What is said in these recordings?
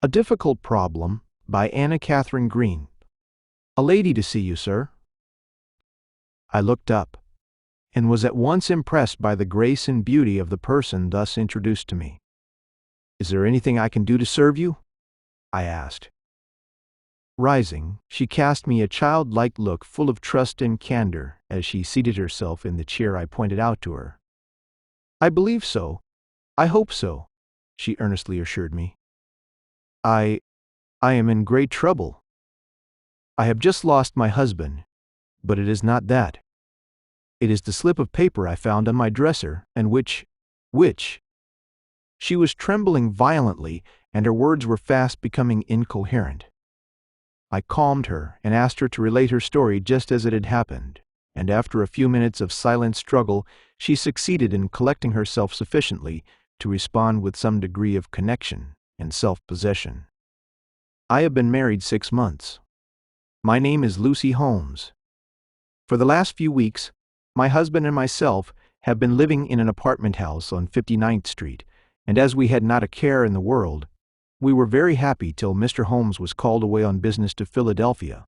A Difficult Problem by Katharine Green. A lady to see you, sir. I looked up, and was at once impressed by the grace and beauty of the person thus introduced to me. "Is there anything I can do to serve you?" I asked. Rising, she cast me a childlike look full of trust and candor as she seated herself in the chair I pointed out to her. "I believe so. I hope so," she earnestly assured me. I am in great trouble. I have just lost my husband, but it is not that. It is the slip of paper I found on my dresser, and which... She was trembling violently, and her words were fast becoming incoherent. I calmed her and asked her to relate her story just as it had happened, and after a few minutes of silent struggle, she succeeded in collecting herself sufficiently to respond with some degree of connection and self-possession. "I have been married 6 months. My name is Lucy Holmes. For the last few weeks, my husband and myself have been living in an apartment house on 59th Street, and as we had not a care in the world, we were very happy till Mr. Holmes was called away on business to Philadelphia.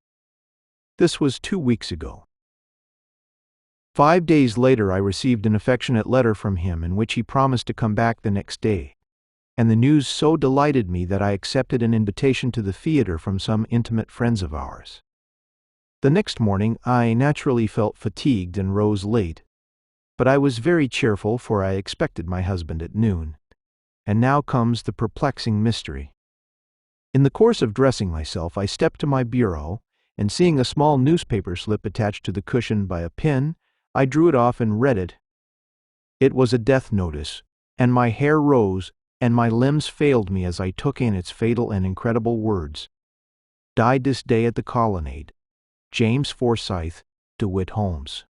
This was 2 weeks ago. 5 days later I received an affectionate letter from him in which he promised to come back the next day, and the news so delighted me that I accepted an invitation to the theater from some intimate friends of ours. The next morning I naturally felt fatigued and rose late, but I was very cheerful, for I expected my husband at noon. And now comes the perplexing mystery. In the course of dressing myself, I stepped to my bureau, and seeing a small newspaper slip attached to the cushion by a pin, I drew it off and read it. It was a death notice, and my hair rose and my limbs failed me as I took in its fatal and incredible words. "Died this day at the Colonnade. James Forsyth, DeWitt Holmes."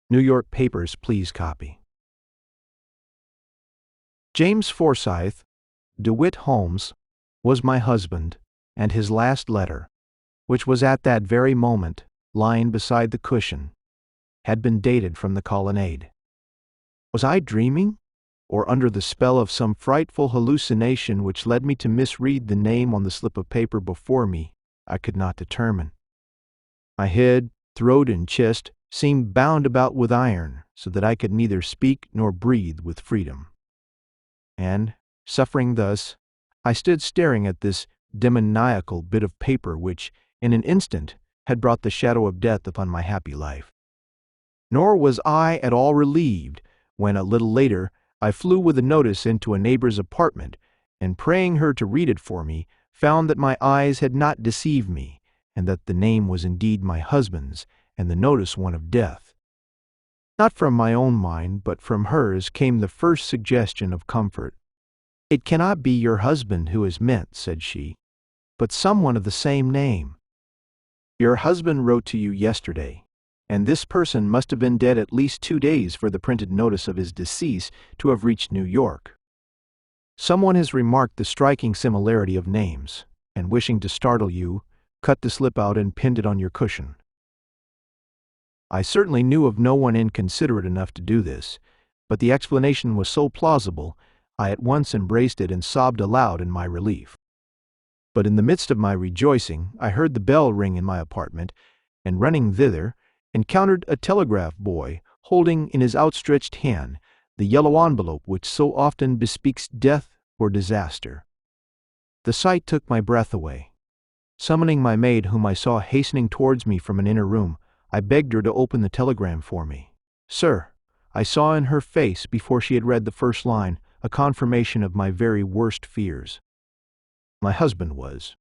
New York papers, please copy. James Forsyth, DeWitt Holmes, was my husband, and his last letter, which was at that very moment lying beside the cushion, had been dated from the Colonnade. Was I dreaming, or under the spell of some frightful hallucination which led me to misread the name on the slip of paper before me? I could not determine. My head, throat, and chest seemed bound about with iron, so that I could neither speak nor breathe with freedom. And, suffering thus, I stood staring at this demoniacal bit of paper which, in an instant, had brought the shadow of death upon my happy life. Nor was I at all relieved when, a little later, I flew with a notice into a neighbor's apartment, and praying her to read it for me, found that my eyes had not deceived me, and that the name was indeed my husband's, and the notice one of death. Not from my own mind, but from hers, came the first suggestion of comfort. "It cannot be your husband who is meant," said she, "but someone of the same name. Your husband wrote to you yesterday, and this person must have been dead at least 2 days for the printed notice of his decease to have reached New York. Someone has remarked the striking similarity of names, and wishing to startle you, cut the slip out and pinned it on your cushion." I certainly knew of no one inconsiderate enough to do this, but the explanation was so plausible, I at once embraced it and sobbed aloud in my relief. But in the midst of my rejoicing, I heard the bell ring in my apartment, and running thither, encountered a telegraph boy holding in his outstretched hand the yellow envelope which so often bespeaks death or disaster. The sight took my breath away. Summoning my maid, whom I saw hastening towards me from an inner room, I begged her to open the telegram for me. "Sir," I saw in her face, before she had read the first line, a confirmation of my very worst fears. My husband was.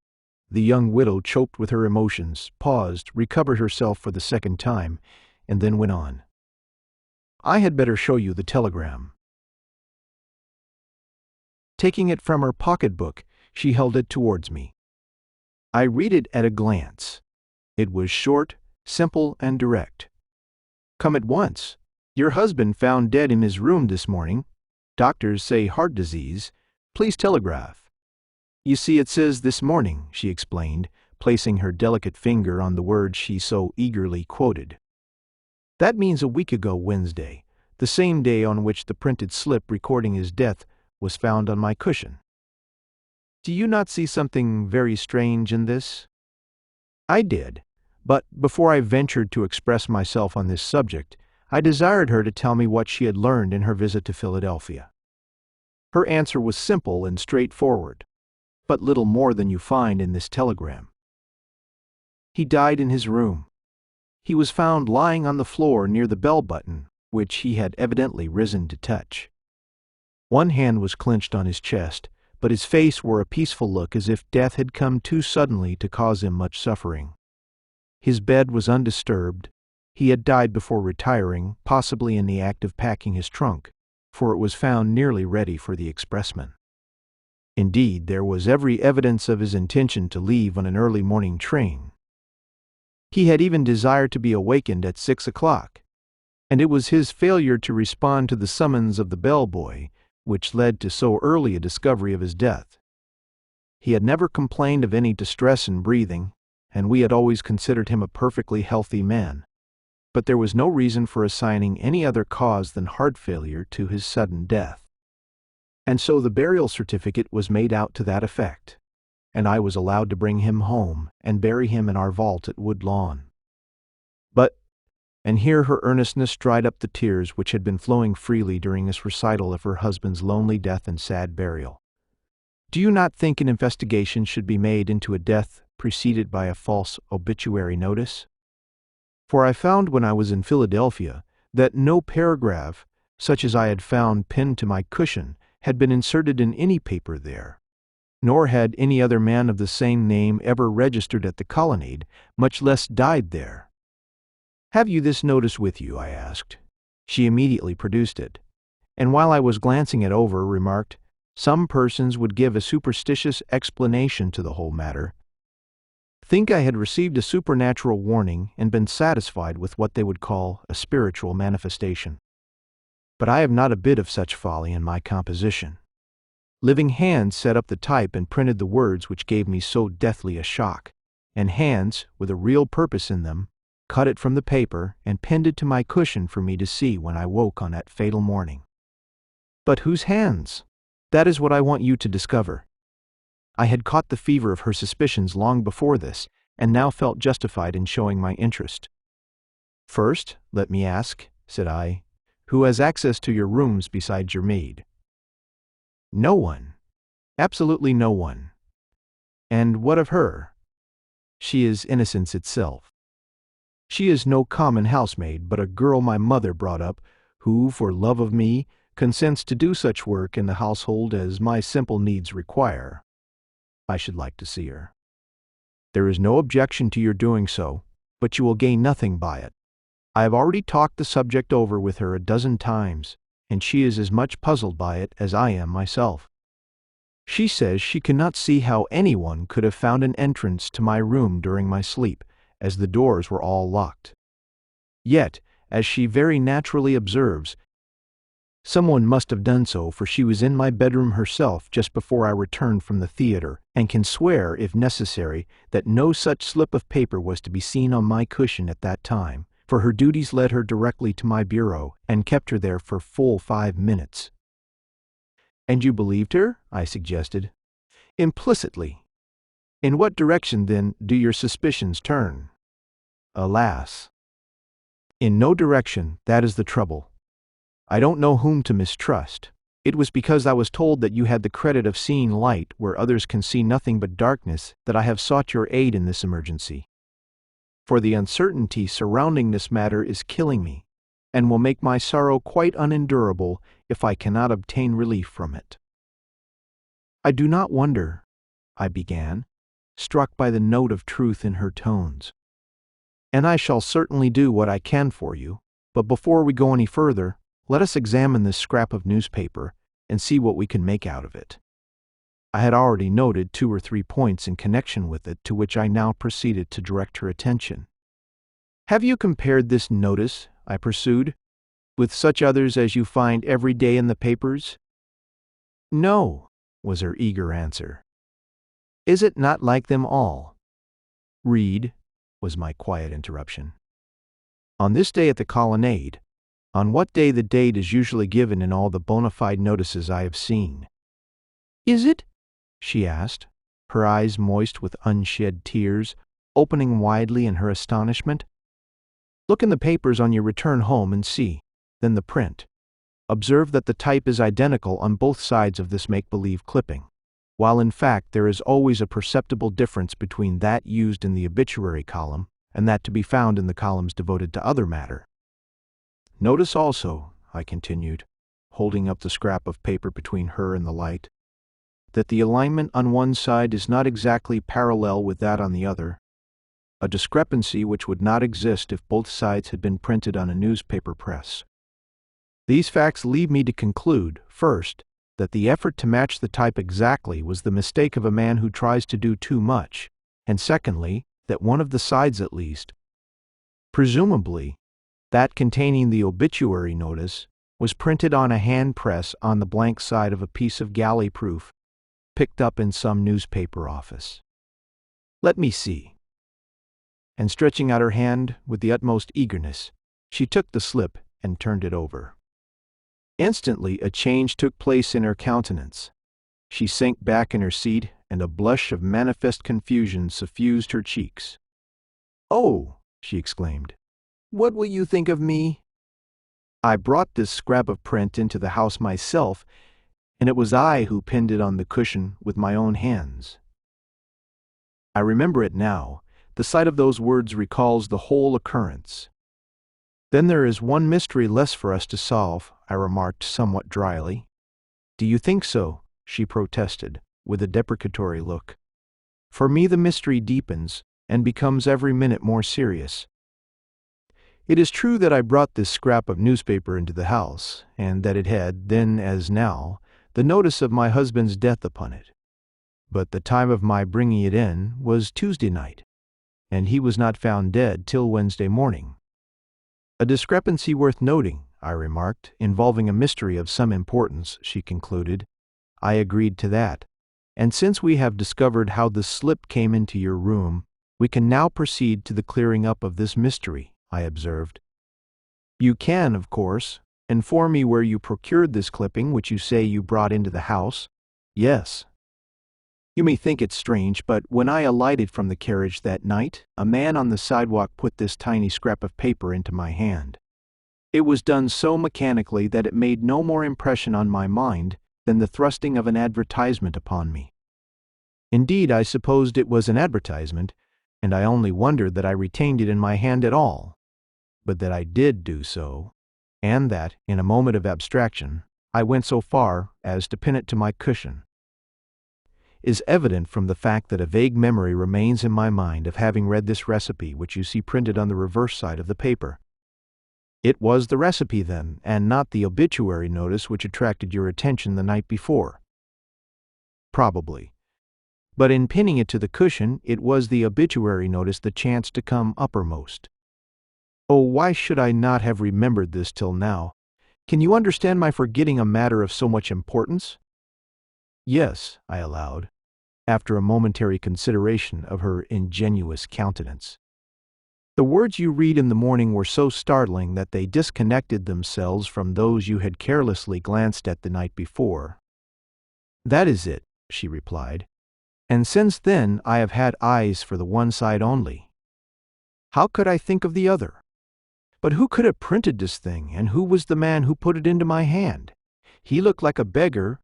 The young widow, choked with her emotions, paused, recovered herself for the second time, and then went on. "I had better show you the telegram." Taking it from her pocketbook, she held it towards me. I read it at a glance. It was short, simple, and direct. "Come at once. Your husband found dead in his room this morning. Doctors say heart disease. Please telegraph." "You see, it says this morning," she explained, placing her delicate finger on the words she so eagerly quoted. "That means a week ago Wednesday, the same day on which the printed slip recording his death was found on my cushion." Do you not see something very strange in this? I did, but before I ventured to express myself on this subject, I desired her to tell me what she had learned in her visit to Philadelphia. Her answer was simple and straightforward, but little more than you find in this telegram. He died in his room. He was found lying on the floor near the bell button, which he had evidently risen to touch. One hand was clenched on his chest, but his face wore a peaceful look as if death had come too suddenly to cause him much suffering. His bed was undisturbed. He had died before retiring, possibly in the act of packing his trunk, for it was found nearly ready for the expressman. Indeed, there was every evidence of his intention to leave on an early morning train. He had even desired to be awakened at 6 o'clock, and it was his failure to respond to the summons of the bellboy which led to so early a discovery of his death. He had never complained of any distress in breathing, and we had always considered him a perfectly healthy man. But there was no reason for assigning any other cause than heart failure to his sudden death. And so the burial certificate was made out to that effect, and I was allowed to bring him home and bury him in our vault at Woodlawn. But, and here her earnestness dried up the tears which had been flowing freely during this recital of her husband's lonely death and sad burial. Do you not think an investigation should be made into a death preceded by a false obituary notice? For I found when I was in Philadelphia that no paragraph, such as I had found pinned to my cushion, had been inserted in any paper there, nor had any other man of the same name ever registered at the Colonnade, much less died there. "Have you this notice with you?" I asked. She immediately produced it, and while I was glancing it over, remarked, "Some persons would give a superstitious explanation to the whole matter, think I had received a supernatural warning and been satisfied with what they would call a spiritual manifestation. But I have not a bit of such folly in my composition. Living hands set up the type and printed the words which gave me so deathly a shock, and hands, with a real purpose in them, cut it from the paper and pinned it to my cushion for me to see when I woke on that fatal morning." "But whose hands? That is what I want you to discover." I had caught the fever of her suspicions long before this, and now felt justified in showing my interest. "First, let me ask," said I, "who has access to your rooms besides your maid?" "No one. Absolutely no one." "And what of her?" "She is innocence itself. She is no common housemaid, but a girl my mother brought up, who, for love of me, consents to do such work in the household as my simple needs require. I should like to see her." "There is no objection to your doing so, but you will gain nothing by it. I have already talked the subject over with her a dozen times, and she is as much puzzled by it as I am myself. She says she cannot see how anyone could have found an entrance to my room during my sleep, as the doors were all locked. Yet, as she very naturally observes, someone must have done so, for she was in my bedroom herself just before I returned from the theater, and can swear, if necessary, that no such slip of paper was to be seen on my cushion at that time, for her duties led her directly to my bureau and kept her there for full 5 minutes." "And you believed her?" I suggested. "Implicitly. In what direction, then, do your suspicions turn?" "Alas! In no direction, that is the trouble. I don't know whom to mistrust. It was because I was told that you had the credit of seeing light where others can see nothing but darkness that I have sought your aid in this emergency. For the uncertainty surrounding this matter is killing me, and will make my sorrow quite unendurable if I cannot obtain relief from it." "I do not wonder," I began, struck by the note of truth in her tones. "And I shall certainly do what I can for you, but before we go any further, let us examine this scrap of newspaper and see what we can make out of it." I had already noted 2 or 3 points in connection with it to which I now proceeded to direct her attention. "Have you compared this notice," I pursued, "with such others as you find every day in the papers?" "No," was her eager answer. "Is it not like them all?" "Read," was my quiet interruption. "On this day at the Colonnade," on what day the date is usually given in all the bona fide notices I have seen. "Is it?" she asked, her eyes moist with unshed tears, opening widely in her astonishment. Look in the papers on your return home and see, then the print. Observe that the type is identical on both sides of this make-believe clipping, while in fact there is always a perceptible difference between that used in the obituary column and that to be found in the columns devoted to other matter. Notice also, I continued, holding up the scrap of paper between her and the light, that the alignment on one side is not exactly parallel with that on the other, a discrepancy which would not exist if both sides had been printed on a newspaper press. These facts lead me to conclude, first, that the effort to match the type exactly was the mistake of a man who tries to do too much, and secondly, that one of the sides at least, presumably that containing the obituary notice, was printed on a hand press on the blank side of a piece of galley proof picked up in some newspaper office. Let me see. And stretching out her hand with the utmost eagerness, she took the slip and turned it over. Instantly a change took place in her countenance. She sank back in her seat, and a blush of manifest confusion suffused her cheeks. "Oh," she exclaimed, "what will you think of me? I brought this scrap of print into the house myself, and it was I who pinned it on the cushion with my own hands." I remember it now. The sight of those words recalls the whole occurrence. "Then there is one mystery less for us to solve," I remarked somewhat dryly. "Do you think so?" she protested, with a deprecatory look. "For me the mystery deepens, and becomes every minute more serious. It is true that I brought this scrap of newspaper into the house, and that it had, then as now, the notice of my husband's death upon it. But the time of my bringing it in was Tuesday night, and he was not found dead till Wednesday morning. A discrepancy worth noting, I remarked, involving a mystery of some importance," she concluded. I agreed to that. "And since we have discovered how the slip came into your room, we can now proceed to the clearing up of this mystery," I observed. "You can, of course, inform me where you procured this clipping which you say you brought into the house?" "Yes." "You may think it strange, but when I alighted from the carriage that night, a man on the sidewalk put this tiny scrap of paper into my hand. It was done so mechanically that it made no more impression on my mind than the thrusting of an advertisement upon me. Indeed, I supposed it was an advertisement, and I only wondered that I retained it in my hand at all, but that I did do so, and that, in a moment of abstraction, I went so far as to pin it to my cushion, is evident from the fact that a vague memory remains in my mind of having read this recipe which you see printed on the reverse side of the paper. It was the recipe, then, and not the obituary notice which attracted your attention the night before?" "Probably. But in pinning it to the cushion, it was the obituary notice that chanced to come uppermost. Oh, why should I not have remembered this till now? Can you understand my forgetting a matter of so much importance?" "Yes," I allowed, after a momentary consideration of her ingenuous countenance. "The words you read in the morning were so startling that they disconnected themselves from those you had carelessly glanced at the night before." "That is it," she replied, "and since then I have had eyes for the one side only. How could I think of the other? But who could have printed this thing, and who was the man who put it into my hand? He looked like a beggar,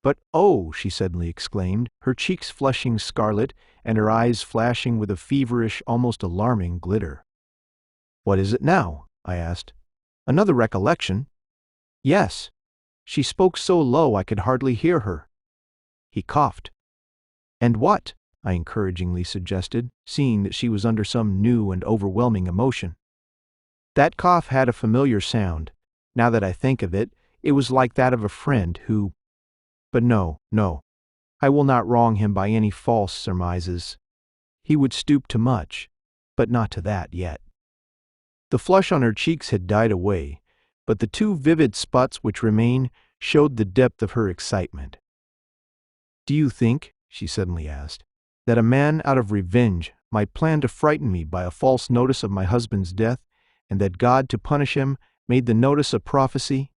but oh," she suddenly exclaimed, her cheeks flushing scarlet and her eyes flashing with a feverish, almost alarming glitter. "What is it now?" I asked. "Another recollection?" "Yes." She spoke so low I could hardly hear her. He coughed. "And what?" I encouragingly suggested, seeing that she was under some new and overwhelming emotion. That cough had a familiar sound. Now that I think of it, it was like that of a friend who— But no, I will not wrong him by any false surmises. He would stoop to much, but not to that yet." The flush on her cheeks had died away, but the two vivid spots which remained showed the depth of her excitement. "Do you think," she suddenly asked, "that a man out of revenge might plan to frighten me by a false notice of my husband's death, and that God, to punish him, made the notice a prophecy?"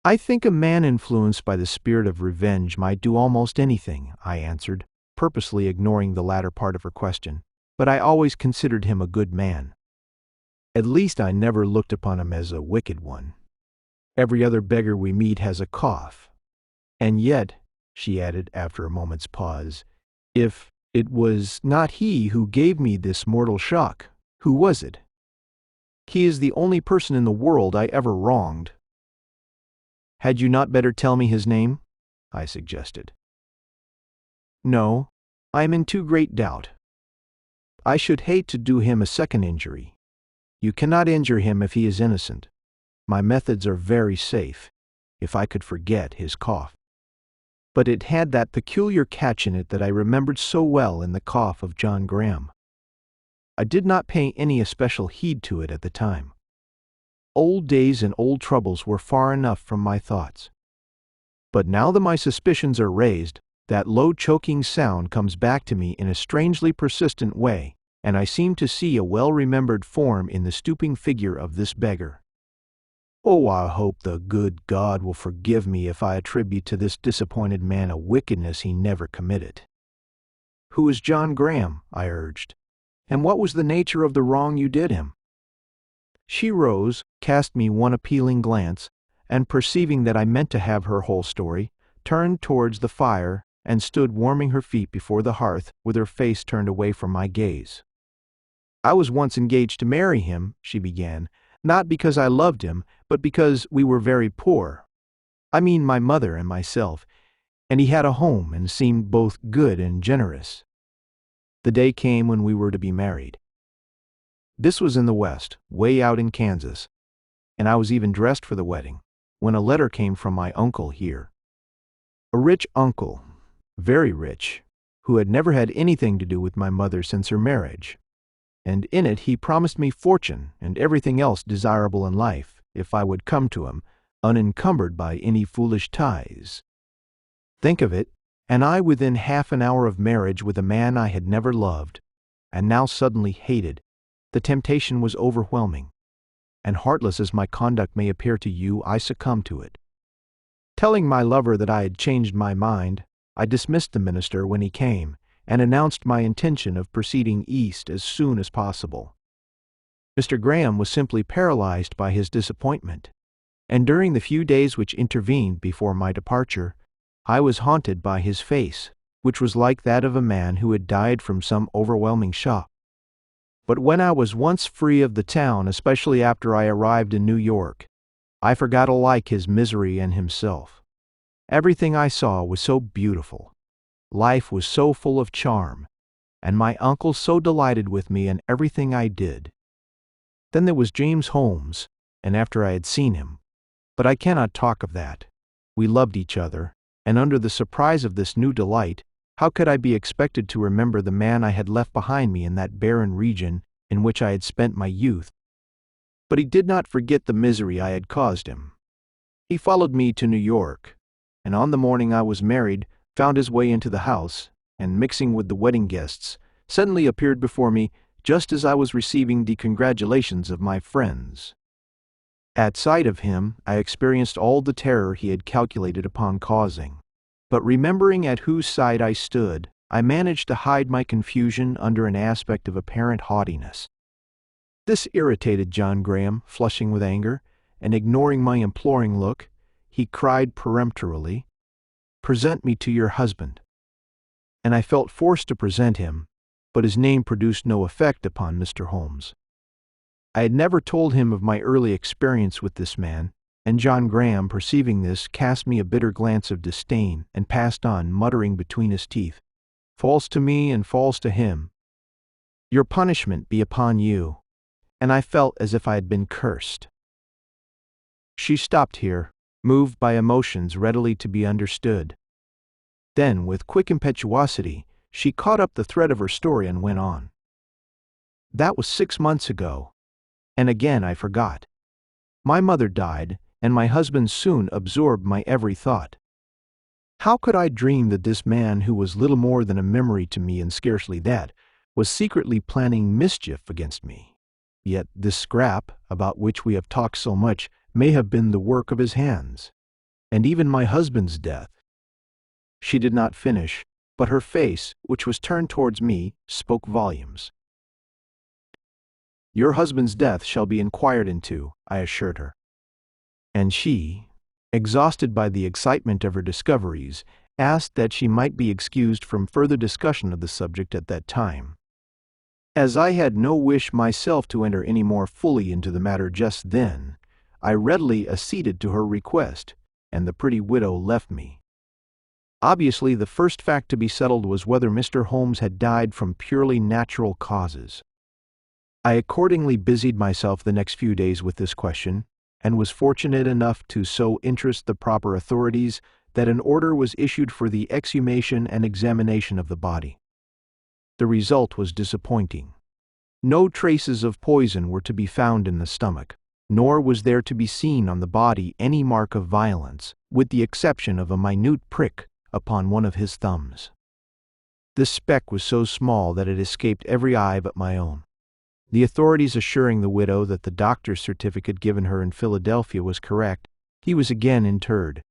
I think a man influenced by the spirit of revenge might do almost anything, I answered, purposely ignoring the latter part of her question, but I always considered him a good man. At least I never looked upon him as a wicked one. Every other beggar we meet has a cough. And yet, she added after a moment's pause, if it was not he who gave me this mortal shock, who was it? He is the only person in the world I ever wronged. Had you not better tell me his name? I suggested. No, I am in too great doubt. I should hate to do him a second injury. You cannot injure him if he is innocent. My methods are very safe, if I could forget his cough. But it had that peculiar catch in it that I remembered so well in the cough of John Graham. I did not pay any especial heed to it at the time. Old days and old troubles were far enough from my thoughts. But now that my suspicions are raised, that low choking sound comes back to me in a strangely persistent way, and I seem to see a well-remembered form in the stooping figure of this beggar. Oh, I hope the good God will forgive me if I attribute to this disappointed man a wickedness he never committed. Who is John Graham? I urged. And what was the nature of the wrong you did him? She rose, cast me one appealing glance, and perceiving that I meant to have her whole story, turned towards the fire and stood warming her feet before the hearth with her face turned away from my gaze. I was once engaged to marry him, she began, not because I loved him, but because we were very poor. I mean my mother and myself, and he had a home and seemed both good and generous. The day came when we were to be married. This was in the West, way out in Kansas, and I was even dressed for the wedding, when a letter came from my uncle here. A rich uncle, very rich, who had never had anything to do with my mother since her marriage, and in it he promised me fortune and everything else desirable in life if I would come to him, unencumbered by any foolish ties. Think of it, and I within half an hour of marriage with a man I had never loved, and now suddenly hated. The temptation was overwhelming, and heartless as my conduct may appear to you, I succumbed to it. Telling my lover that I had changed my mind, I dismissed the minister when he came, and announced my intention of proceeding east as soon as possible. Mr. Graham was simply paralyzed by his disappointment, and during the few days which intervened before my departure, I was haunted by his face, which was like that of a man who had died from some overwhelming shock. But when I was once free of the town, especially after I arrived in New York, I forgot alike his misery and himself. Everything I saw was so beautiful. Life was so full of charm, and my uncle so delighted with me in everything I did. Then there was James Holmes, and after I had seen him. But I cannot talk of that. We loved each other, and under the surprise of this new delight, how could I be expected to remember the man I had left behind me in that barren region in which I had spent my youth? But he did not forget the misery I had caused him. He followed me to New York, and on the morning I was married, found his way into the house, and mixing with the wedding guests, suddenly appeared before me just as I was receiving the congratulations of my friends. At sight of him, I experienced all the terror he had calculated upon causing. But remembering at whose side I stood, I managed to hide my confusion under an aspect of apparent haughtiness. This irritated John Graham, flushing with anger, and ignoring my imploring look, he cried peremptorily, "Present me to your husband." And I felt forced to present him, but his name produced no effect upon Mr. Holmes. I had never told him of my early experience with this man, and John Graham, perceiving this, cast me a bitter glance of disdain and passed on, muttering between his teeth, "False to me and false to him. Your punishment be upon you." And I felt as if I had been cursed. She stopped here, moved by emotions readily to be understood. Then, with quick impetuosity, she caught up the thread of her story and went on. That was 6 months ago, and again I forgot. My mother died, and my husband soon absorbed my every thought. How could I dream that this man, who was little more than a memory to me and scarcely that, was secretly planning mischief against me? Yet this scrap, about which we have talked so much, may have been the work of his hands. and even my husband's death." She did not finish, but her face, which was turned towards me, spoke volumes. "Your husband's death shall be inquired into," I assured her. And she, exhausted by the excitement of her discoveries, asked that she might be excused from further discussion of the subject at that time. As I had no wish myself to enter any more fully into the matter just then, I readily acceded to her request, and the pretty widow left me. Obviously, the first fact to be settled was whether Mr. Holmes had died from purely natural causes. I accordingly busied myself the next few days with this question, and was fortunate enough to so interest the proper authorities that an order was issued for the exhumation and examination of the body. The result was disappointing. No traces of poison were to be found in the stomach, nor was there to be seen on the body any mark of violence, with the exception of a minute prick upon one of his thumbs. This speck was so small that it escaped every eye but my own. The authorities assuring the widow that the doctor's certificate given her in Philadelphia was correct, he was again interred.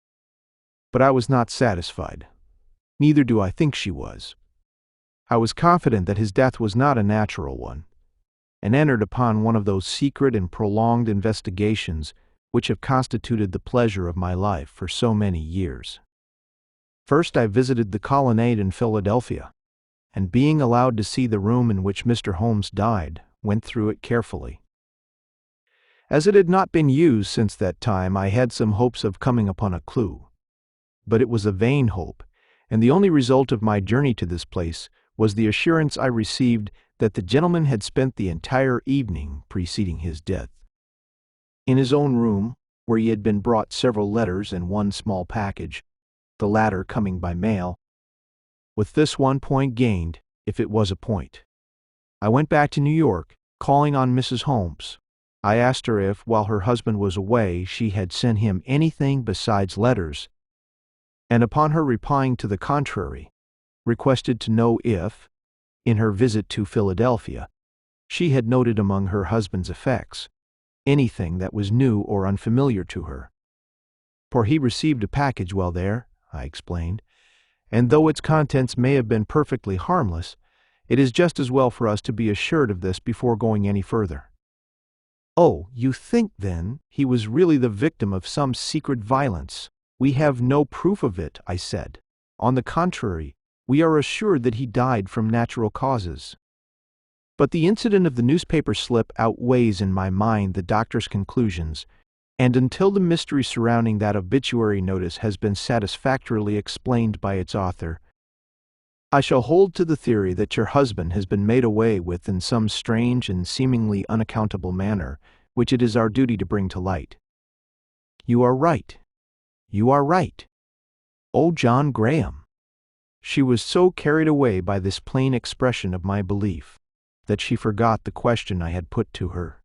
But I was not satisfied. Neither do I think she was. I was confident that his death was not a natural one, and entered upon one of those secret and prolonged investigations which have constituted the pleasure of my life for so many years. First, I visited the colonnade in Philadelphia, and being allowed to see the room in which Mr. Holmes died, went through it carefully. As it had not been used since that time, I had some hopes of coming upon a clue. But it was a vain hope, and the only result of my journey to this place was the assurance I received that the gentleman had spent the entire evening preceding his death in his own room, where he had been brought several letters and one small package, the latter coming by mail. With this one point gained, if it was a point, I went back to New York, calling on Mrs. Holmes. I asked her if, while her husband was away, she had sent him anything besides letters, and upon her replying to the contrary, requested to know if, in her visit to Philadelphia, she had noted among her husband's effects anything that was new or unfamiliar to her. For he received a package while there, I explained, and though its contents may have been perfectly harmless, it is just as well for us to be assured of this before going any further. "Oh, you think, then, he was really the victim of some secret violence?" "We have no proof of it," I said. "On the contrary, we are assured that he died from natural causes." But the incident of the newspaper slip outweighs in my mind the doctor's conclusions, and until the mystery surrounding that obituary notice has been satisfactorily explained by its author, I shall hold to the theory that your husband has been made away with in some strange and seemingly unaccountable manner, which it is our duty to bring to light. You are right. You are right. Oh, John Graham! She was so carried away by this plain expression of my belief that she forgot the question I had put to her.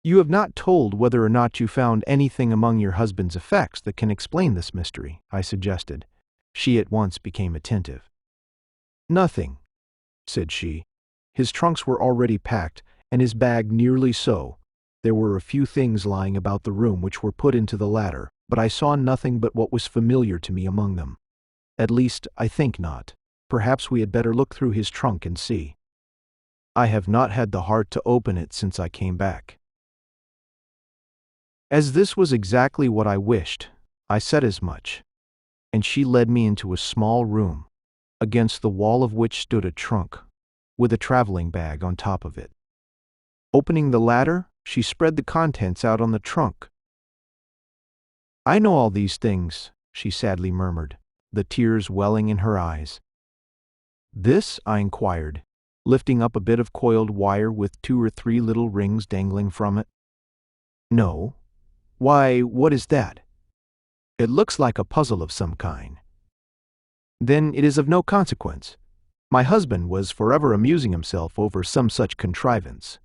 "You have not told whether or not you found anything among your husband's effects that can explain this mystery," I suggested. She at once became attentive. "Nothing," said she. "His trunks were already packed, and his bag nearly so. There were a few things lying about the room which were put into the latter, but I saw nothing but what was familiar to me among them. At least, I think not. Perhaps we had better look through his trunk and see. I have not had the heart to open it since I came back." As this was exactly what I wished, I said as much, and she led me into a small room, against the wall of which stood a trunk, with a traveling bag on top of it. Opening the latter, she spread the contents out on the trunk. "I know all these things," she sadly murmured, the tears welling in her eyes. "This?" I inquired, lifting up a bit of coiled wire with 2 or 3 little rings dangling from it. "No. Why, what is that?" "It looks like a puzzle of some kind." "Then it is of no consequence. My husband was forever amusing himself over some such contrivance.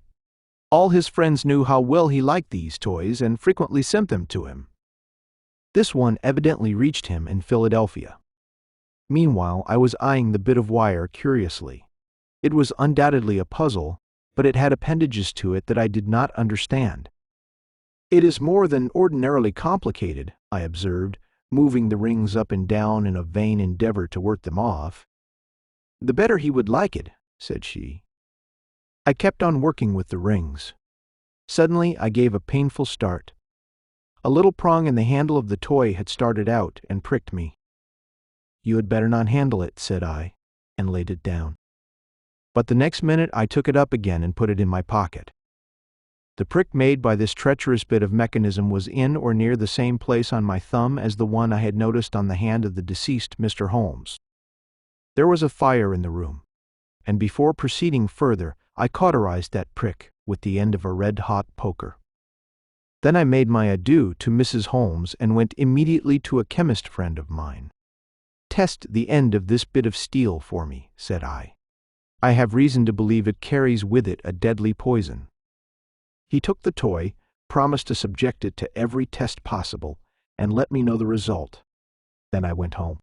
All his friends knew how well he liked these toys and frequently sent them to him. This one evidently reached him in Philadelphia." Meanwhile, I was eyeing the bit of wire curiously. It was undoubtedly a puzzle, but it had appendages to it that I did not understand. "It is more than ordinarily complicated," I observed, moving the rings up and down in a vain endeavor to work them off. "The better he would like it," said she. I kept on working with the rings. Suddenly I gave a painful start. A little prong in the handle of the toy had started out and pricked me. "You had better not handle it," said I, and laid it down. But the next minute I took it up again and put it in my pocket. The prick made by this treacherous bit of mechanism was in or near the same place on my thumb as the one I had noticed on the hand of the deceased Mr. Holmes. There was a fire in the room, and before proceeding further, I cauterized that prick with the end of a red-hot poker. Then I made my adieu to Mrs. Holmes and went immediately to a chemist friend of mine. "Test the end of this bit of steel for me," said I. "I have reason to believe it carries with it a deadly poison." He took the toy, promised to subject it to every test possible, and let me know the result. Then I went home.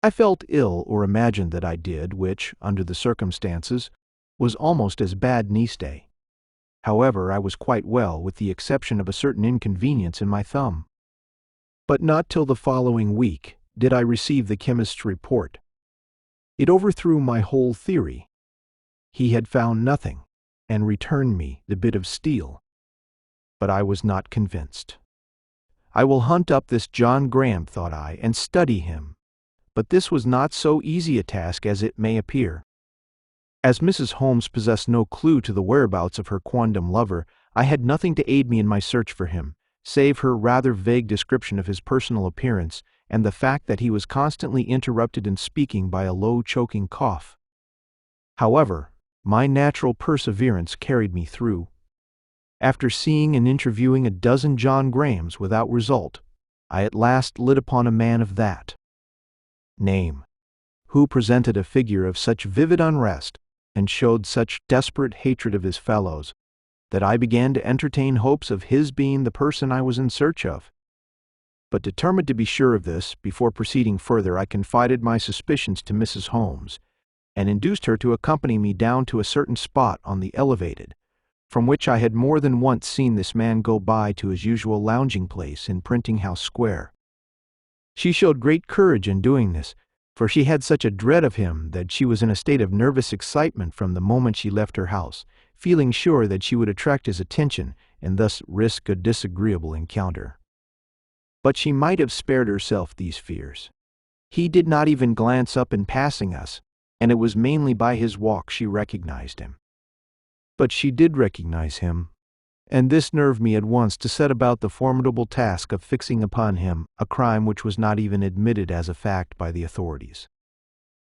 I felt ill, or imagined that I did, which, under the circumstances, was almost as bad niece day. However, I was quite well, with the exception of a certain inconvenience in my thumb. But not till the following week did I receive the chemist's report. It overthrew my whole theory. He had found nothing, and returned me the bit of steel. But I was not convinced. "I will hunt up this John Graham," thought I, "and study him." But this was not so easy a task as it may appear. As Mrs. Holmes possessed no clue to the whereabouts of her quondam lover, I had nothing to aid me in my search for him, save her rather vague description of his personal appearance and the fact that he was constantly interrupted in speaking by a low choking cough. However, my natural perseverance carried me through. After seeing and interviewing a dozen John Grahams without result, I at last lit upon a man of that name, who presented a figure of such vivid unrest and showed such desperate hatred of his fellows, that I began to entertain hopes of his being the person I was in search of. But determined to be sure of this, before proceeding further, I confided my suspicions to Mrs. Holmes, and induced her to accompany me down to a certain spot on the elevated, from which I had more than once seen this man go by to his usual lounging place in Printing House Square. She showed great courage in doing this, for she had such a dread of him that she was in a state of nervous excitement from the moment she left her house, feeling sure that she would attract his attention and thus risk a disagreeable encounter. But she might have spared herself these fears. He did not even glance up in passing us, and it was mainly by his walk she recognized him. But she did recognize him, and this nerved me at once to set about the formidable task of fixing upon him a crime which was not even admitted as a fact by the authorities.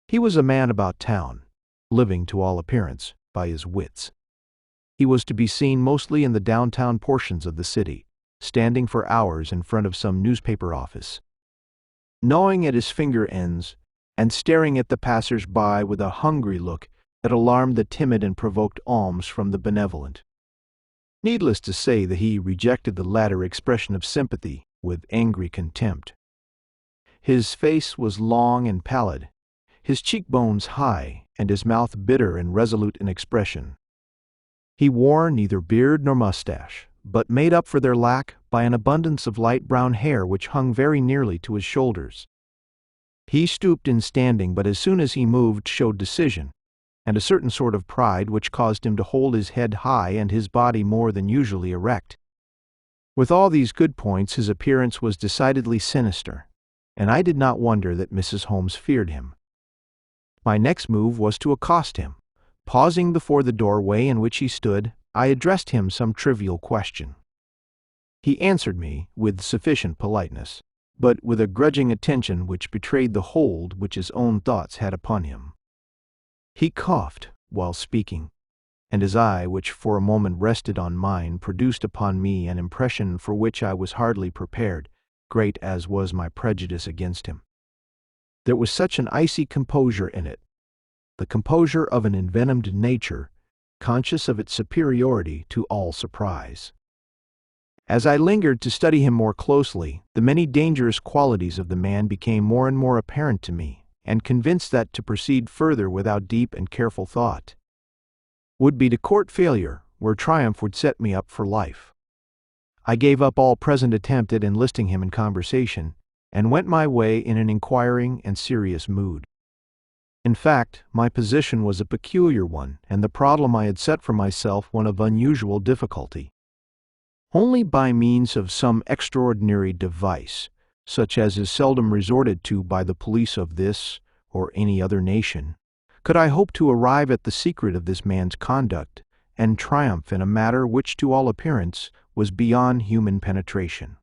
He was a man about town, living, to all appearance, by his wits. He was to be seen mostly in the downtown portions of the city, standing for hours in front of some newspaper office, gnawing at his finger ends and staring at the passers-by with a hungry look that alarmed the timid and provoked alms from the benevolent. Needless to say that he rejected the latter expression of sympathy with angry contempt. His face was long and pallid, his cheekbones high, and his mouth bitter and resolute in expression. He wore neither beard nor mustache, but made up for their lack by an abundance of light brown hair which hung very nearly to his shoulders. He stooped in standing, but as soon as he moved showed decision, and a certain sort of pride which caused him to hold his head high and his body more than usually erect. With all these good points, his appearance was decidedly sinister, and I did not wonder that Mrs. Holmes feared him. My next move was to accost him. Pausing before the doorway in which he stood, I addressed him some trivial question. He answered me with sufficient politeness, but with a grudging attention which betrayed the hold which his own thoughts had upon him. He coughed while speaking, and his eye, which for a moment rested on mine, produced upon me an impression for which I was hardly prepared, great as was my prejudice against him. There was such an icy composure in it, the composure of an envenomed nature, conscious of its superiority to all surprise. As I lingered to study him more closely, the many dangerous qualities of the man became more and more apparent to me, and convinced that to proceed further without deep and careful thought would be to court failure, where triumph would set me up for life. I gave up all present attempt at enlisting him in conversation, and went my way in an inquiring and serious mood. In fact, my position was a peculiar one, and the problem I had set for myself one of unusual difficulty. Only by means of some extraordinary device, such as is seldom resorted to by the police of this or any other nation, could I hope to arrive at the secret of this man's conduct and triumph in a matter which to all appearance was beyond human penetration.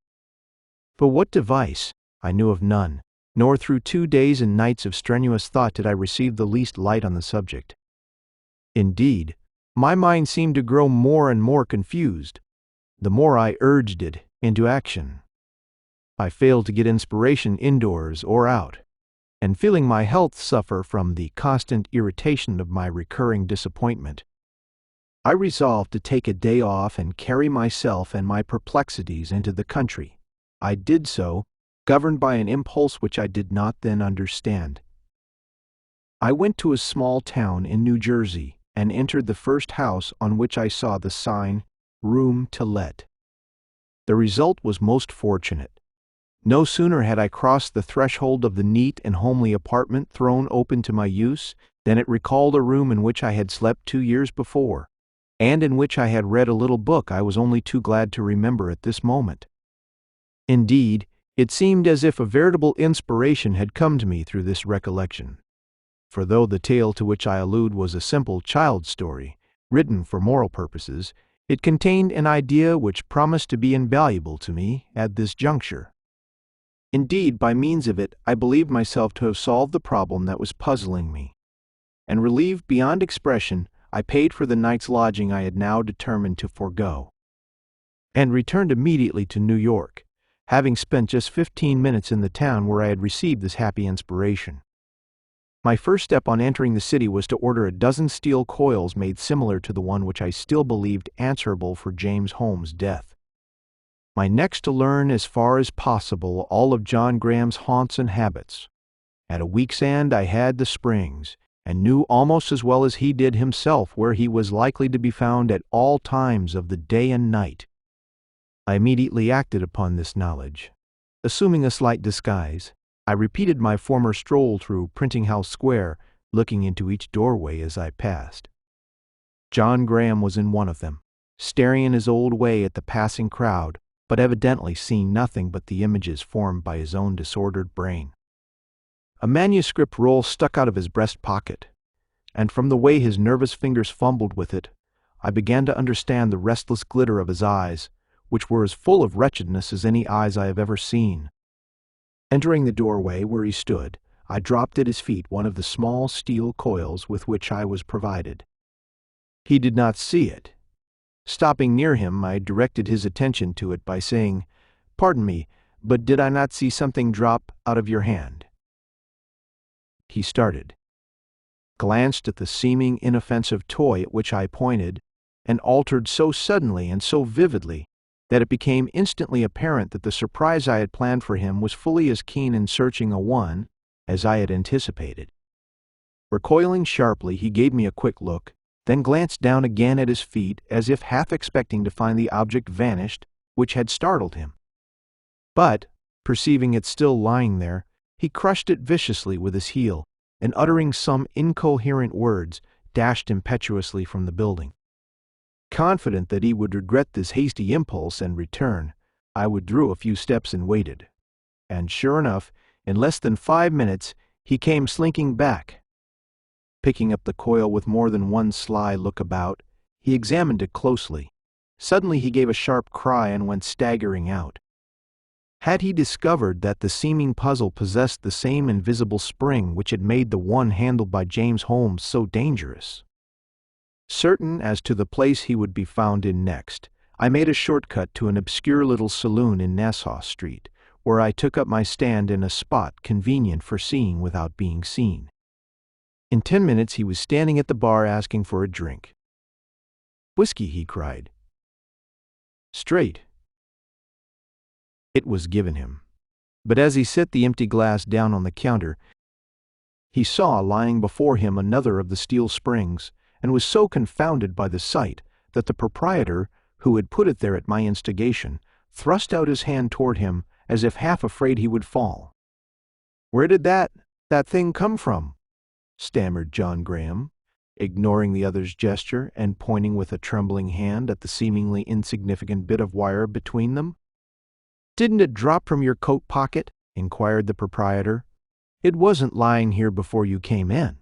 But what device? I knew of none, nor through 2 days and nights of strenuous thought did I receive the least light on the subject. Indeed, my mind seemed to grow more and more confused, the more I urged it into action. I failed to get inspiration indoors or out, and feeling my health suffer from the constant irritation of my recurring disappointment, I resolved to take a day off and carry myself and my perplexities into the country. I did so, governed by an impulse which I did not then understand. I went to a small town in New Jersey and entered the first house on which I saw the sign, "Room to Let." The result was most fortunate. No sooner had I crossed the threshold of the neat and homely apartment thrown open to my use than it recalled a room in which I had slept 2 years before, and in which I had read a little book I was only too glad to remember at this moment. Indeed, it seemed as if a veritable inspiration had come to me through this recollection. For though the tale to which I allude was a simple child's story, written for moral purposes, it contained an idea which promised to be invaluable to me at this juncture. Indeed, by means of it, I believed myself to have solved the problem that was puzzling me. And relieved beyond expression, I paid for the night's lodging I had now determined to forego, and returned immediately to New York, having spent just 15 minutes in the town where I had received this happy inspiration. My first step on entering the city was to order a dozen steel coils made similar to the one which I still believed answerable for James Holmes' death. My next to learn as far as possible all of John Graham's haunts and habits. At a week's end I had the springs, and knew almost as well as he did himself where he was likely to be found at all times of the day and night. I immediately acted upon this knowledge. Assuming a slight disguise, I repeated my former stroll through Printing House Square, looking into each doorway as I passed. John Graham was in one of them, staring in his old way at the passing crowd, but evidently seeing nothing but the images formed by his own disordered brain. A manuscript roll stuck out of his breast pocket, and from the way his nervous fingers fumbled with it, I began to understand the restless glitter of his eyes, which were as full of wretchedness as any eyes I have ever seen. Entering the doorway where he stood, I dropped at his feet one of the small steel coils with which I was provided. He did not see it. Stopping near him, I directed his attention to it by saying, "Pardon me, but did I not see something drop out of your hand?" He started, glanced at the seeming inoffensive toy at which I pointed, and altered so suddenly and so vividly that it became instantly apparent that the surprise I had planned for him was fully as keen in searching a one as I had anticipated. Recoiling sharply, he gave me a quick look, then glanced down again at his feet as if half expecting to find the object vanished which had startled him. But, perceiving it still lying there, he crushed it viciously with his heel, and uttering some incoherent words, dashed impetuously from the building. Confident that he would regret this hasty impulse and return, I withdrew a few steps and waited. And sure enough, in less than 5 minutes, he came slinking back. Picking up the coil with more than one sly look about, he examined it closely. Suddenly he gave a sharp cry and went staggering out. Had he discovered that the seeming puzzle possessed the same invisible spring which had made the one handled by James Holmes so dangerous? Certain as to the place he would be found in next, I made a shortcut to an obscure little saloon in Nassau Street, where I took up my stand in a spot convenient for seeing without being seen. In 10 minutes he was standing at the bar asking for a drink. "Whiskey," he cried. "Straight." It was given him. But as he set the empty glass down on the counter, he saw lying before him another of the steel springs, and was so confounded by the sight that the proprietor, who had put it there at my instigation, thrust out his hand toward him as if half afraid he would fall. "Where did that thing come from?" stammered John Graham, ignoring the other's gesture and pointing with a trembling hand at the seemingly insignificant bit of wire between them. "Didn't it drop from your coat pocket?" inquired the proprietor. "It wasn't lying here before you came in."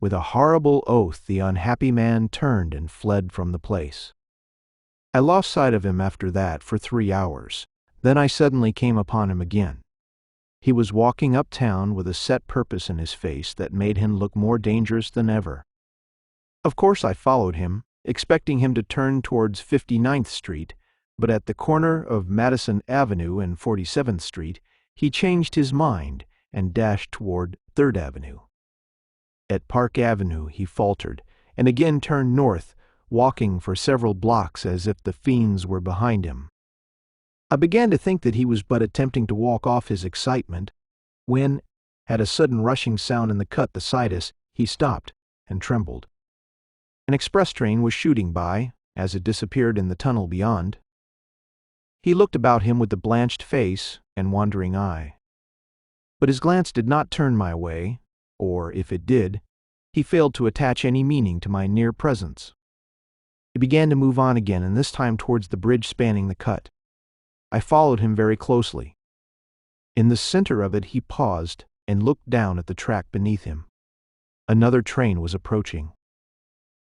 With a horrible oath, the unhappy man turned and fled from the place. I lost sight of him after that for 3 hours. Then I suddenly came upon him again. He was walking uptown with a set purpose in his face that made him look more dangerous than ever. Of course I followed him, expecting him to turn towards 59th Street, but at the corner of Madison Avenue and 47th Street, he changed his mind and dashed toward 3rd Avenue. At Park Avenue he faltered, and again turned north, walking for several blocks as if the fiends were behind him. I began to think that he was but attempting to walk off his excitement, when, at a sudden rushing sound in the cut beside us, he stopped and trembled. An express train was shooting by, as it disappeared in the tunnel beyond. He looked about him with a blanched face and wandering eye. But his glance did not turn my way, or, if it did, he failed to attach any meaning to my near presence. He began to move on again, and this time towards the bridge spanning the cut. I followed him very closely. In the center of it he paused and looked down at the track beneath him. Another train was approaching.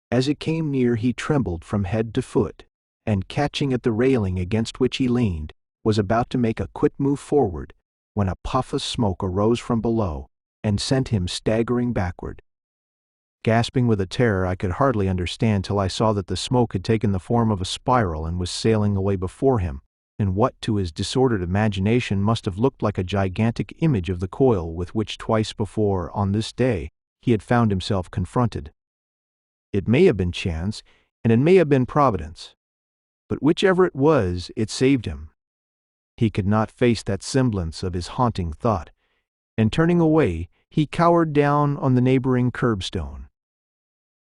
As it came near he trembled from head to foot, and catching at the railing against which he leaned, was about to make a quick move forward, when a puff of smoke arose from below and sent him staggering backward. Gasping with a terror I could hardly understand till I saw that the smoke had taken the form of a spiral and was sailing away before him, in what to his disordered imagination must have looked like a gigantic image of the coil with which twice before, on this day, he had found himself confronted. It may have been chance, and it may have been providence, but whichever it was, it saved him. He could not face that semblance of his haunting thought, and turning away, he cowered down on the neighboring curbstone,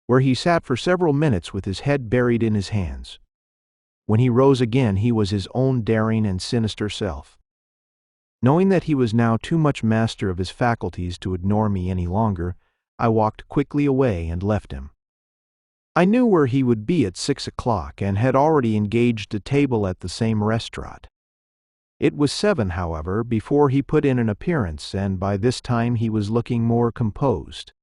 where he sat for several minutes with his head buried in his hands. When he rose again, he was his own daring and sinister self. Knowing that he was now too much master of his faculties to ignore me any longer, I walked quickly away and left him. I knew where he would be at 6 o'clock and had already engaged a table at the same restaurant. It was 7, however, before he put in an appearance, and by this time he was looking more composed.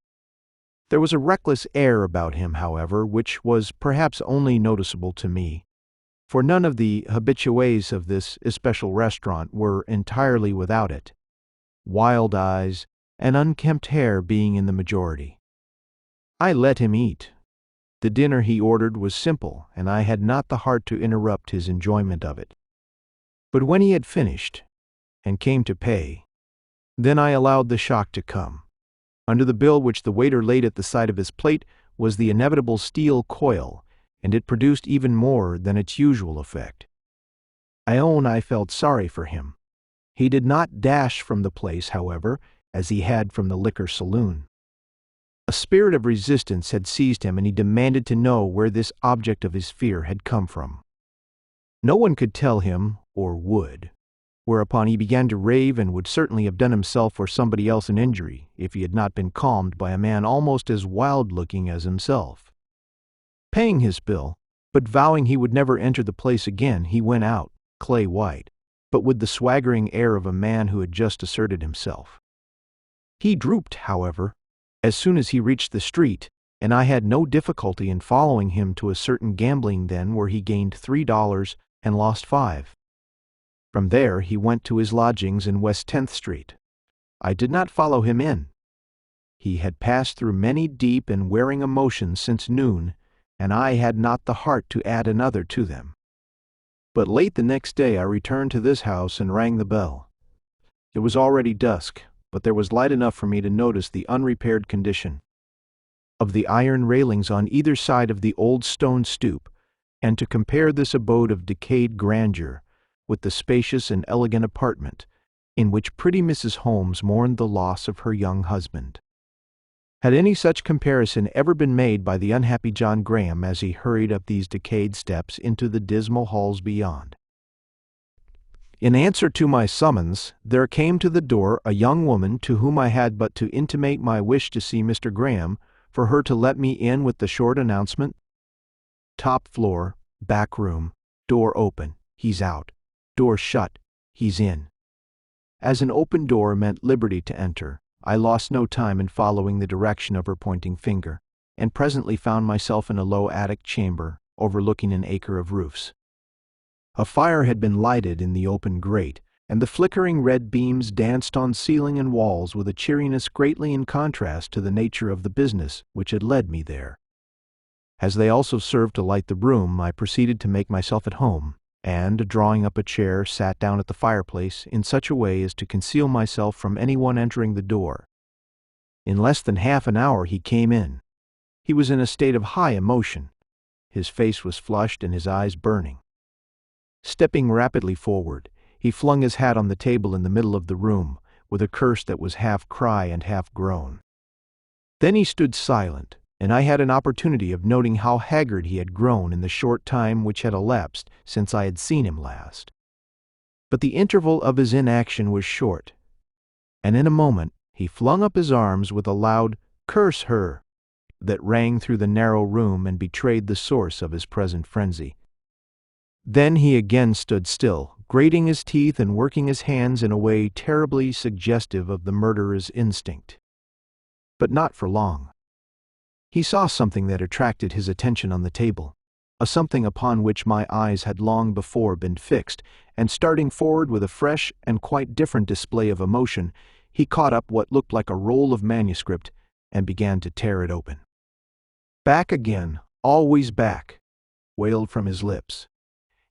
There was a reckless air about him, however, which was perhaps only noticeable to me, for none of the habitués of this especial restaurant were entirely without it, wild eyes and unkempt hair being in the majority. I let him eat. The dinner he ordered was simple, and I had not the heart to interrupt his enjoyment of it. But when he had finished, and came to pay, then I allowed the shock to come. Under the bill which the waiter laid at the side of his plate was the inevitable steel coil, and it produced even more than its usual effect. I own I felt sorry for him. He did not dash from the place, however, as he had from the liquor saloon. A spirit of resistance had seized him, and he demanded to know where this object of his fear had come from. No one could tell him, or would, whereupon he began to rave and would certainly have done himself or somebody else an injury if he had not been calmed by a man almost as wild-looking as himself. Paying his bill, but vowing he would never enter the place again, he went out, clay-white, but with the swaggering air of a man who had just asserted himself. He drooped, however, as soon as he reached the street, and I had no difficulty in following him to a certain gambling den where he gained $3 and lost 5. From there he went to his lodgings in West 10th Street. I did not follow him in. He had passed through many deep and wearing emotions since noon, and I had not the heart to add another to them. But late the next day I returned to this house and rang the bell. It was already dusk, but there was light enough for me to notice the unrepaired condition of the iron railings on either side of the old stone stoop, and to compare this abode of decayed grandeur with the spacious and elegant apartment in which pretty Mrs. Holmes mourned the loss of her young husband. Had any such comparison ever been made by the unhappy John Graham as he hurried up these decayed steps into the dismal halls beyond? In answer to my summons, there came to the door a young woman to whom I had but to intimate my wish to see Mr. Graham, for her to let me in with the short announcement, "Top floor, back room, door open, he's out, door shut, he's in." As an open door meant liberty to enter, I lost no time in following the direction of her pointing finger, and presently found myself in a low attic chamber overlooking an acre of roofs. A fire had been lighted in the open grate, and the flickering red beams danced on ceiling and walls with a cheeriness greatly in contrast to the nature of the business which had led me there. As they also served to light the room, I proceeded to make myself at home, and, drawing up a chair, sat down at the fireplace in such a way as to conceal myself from anyone entering the door. In less than half an hour he came in. He was in a state of high emotion. His face was flushed and his eyes burning. Stepping rapidly forward, he flung his hat on the table in the middle of the room, with a curse that was half cry and half groan. Then he stood silent, and I had an opportunity of noting how haggard he had grown in the short time which had elapsed since I had seen him last. But the interval of his inaction was short, and in a moment he flung up his arms with a loud "Curse her!" that rang through the narrow room and betrayed the source of his present frenzy. Then he again stood still, grating his teeth and working his hands in a way terribly suggestive of the murderer's instinct. But not for long. He saw something that attracted his attention on the table, a something upon which my eyes had long before been fixed, and starting forward with a fresh and quite different display of emotion, he caught up what looked like a roll of manuscript and began to tear it open. "Back again, always back," wailed from his lips,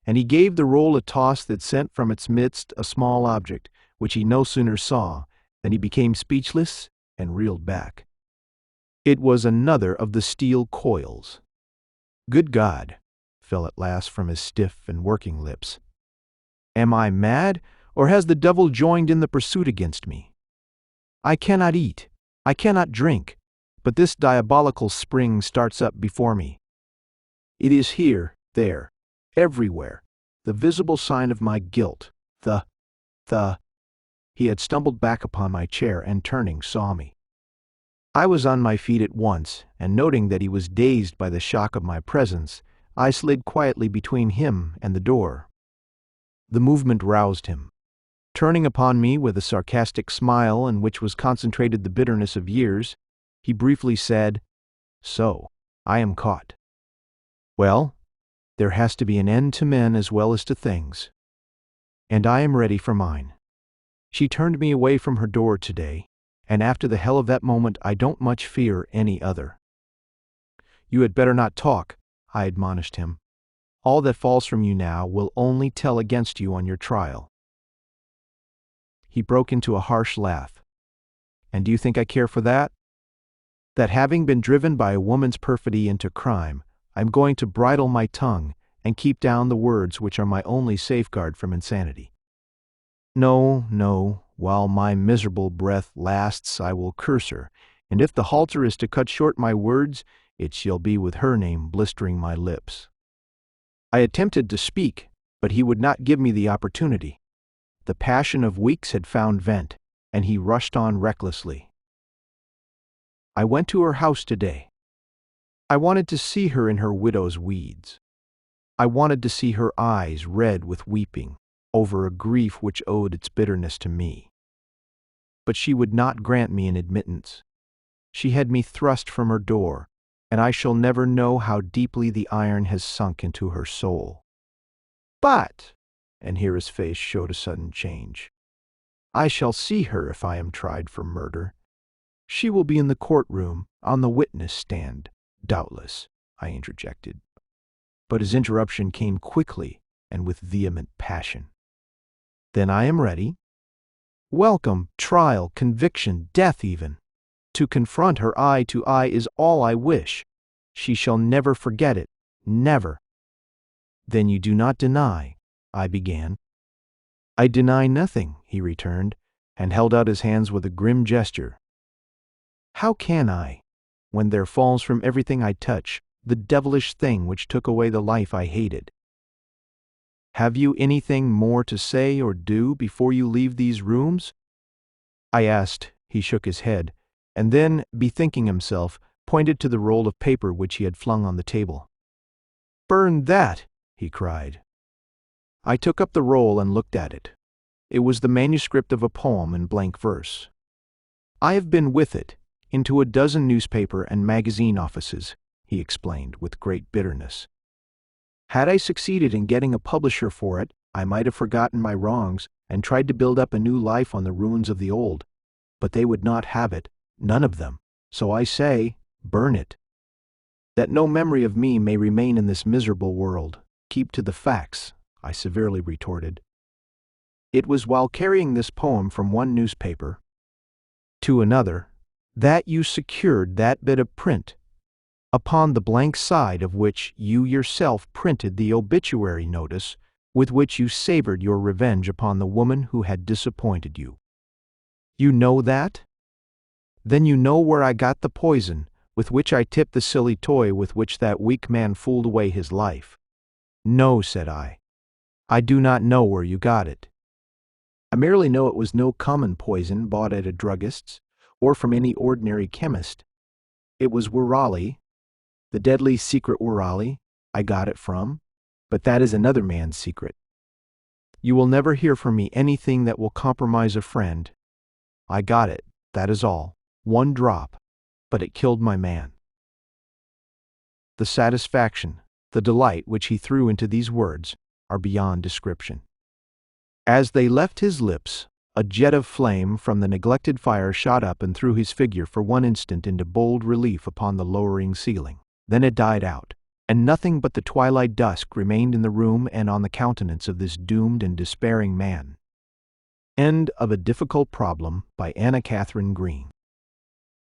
and he gave the roll a toss that sent from its midst a small object, which he no sooner saw than he became speechless and reeled back. It was another of the steel coils. "Good God," fell at last from his stiff and working lips. "Am I mad, or has the devil joined in the pursuit against me? I cannot eat, I cannot drink, but this diabolical spring starts up before me. It is here, there, everywhere, the visible sign of my guilt, the... He had stumbled back upon my chair and, turning, saw me. I was on my feet at once, and noting that he was dazed by the shock of my presence, I slid quietly between him and the door. The movement roused him. Turning upon me with a sarcastic smile in which was concentrated the bitterness of years, he briefly said, "So, I am caught. Well, there has to be an end to men as well as to things. And I am ready for mine. She turned me away from her door today, and after the hell of that moment I don't much fear any other." "You had better not talk," I admonished him. "All that falls from you now will only tell against you on your trial." He broke into a harsh laugh. "And do you think I care for that? That having been driven by a woman's perfidy into crime, I'm going to bridle my tongue and keep down the words which are my only safeguard from insanity. No, no, while my miserable breath lasts I will curse her, and if the halter is to cut short my words, it shall be with her name blistering my lips." I attempted to speak, but he would not give me the opportunity. The passion of weeks had found vent, and he rushed on recklessly. "I went to her house today. I wanted to see her in her widow's weeds. I wanted to see her eyes red with weeping over a grief which owed its bitterness to me. But she would not grant me an admittance. She had me thrust from her door, and I shall never know how deeply the iron has sunk into her soul. But," and here his face showed a sudden change, "I shall see her if I am tried for murder. She will be in the courtroom, on the witness stand, doubtless," I interjected. But his interruption came quickly and with vehement passion. "Then I am ready. Welcome, trial, conviction, death even. To confront her eye to eye is all I wish. She shall never forget it, never." "Then you do not deny," I began. "I deny nothing," he returned, and held out his hands with a grim gesture. "How can I, when there falls from everything I touch the devilish thing which took away the life I hated? Have you anything more to say or do before you leave these rooms? I asked. He shook his head, and then, bethinking himself, pointed to the roll of paper which he had flung on the table. "Burn that!" he cried. I took up the roll and looked at it. It was the manuscript of a poem in blank verse. "I have been with it into a dozen newspaper and magazine offices," he explained with great bitterness. "Had I succeeded in getting a publisher for it, I might have forgotten my wrongs and tried to build up a new life on the ruins of the old. But they would not have it, none of them. So I say, burn it. That no memory of me may remain in this miserable world. Keep to the facts," I severely retorted. It was while carrying this poem from one newspaper to another that you secured that bit of print, upon the blank side of which you yourself printed the obituary notice with which you savored your revenge upon the woman who had disappointed you. You know that? Then you know where I got the poison with which I tipped the silly toy with which that weak man fooled away his life. "No," said I. "I do not know where you got it. I merely know it was no common poison bought at a druggist's or from any ordinary chemist. It was eerily, the deadly secret eerily, I got it from, but that is another man's secret. You will never hear from me anything that will compromise a friend. I got it, that is all, one drop, but it killed my man." The satisfaction, the delight which he threw into these words are beyond description. As they left his lips, a jet of flame from the neglected fire shot up and threw his figure for one instant into bold relief upon the lowering ceiling. Then it died out, and nothing but the twilight dusk remained in the room and on the countenance of this doomed and despairing man. End of A Difficult Problem by Katharine Green.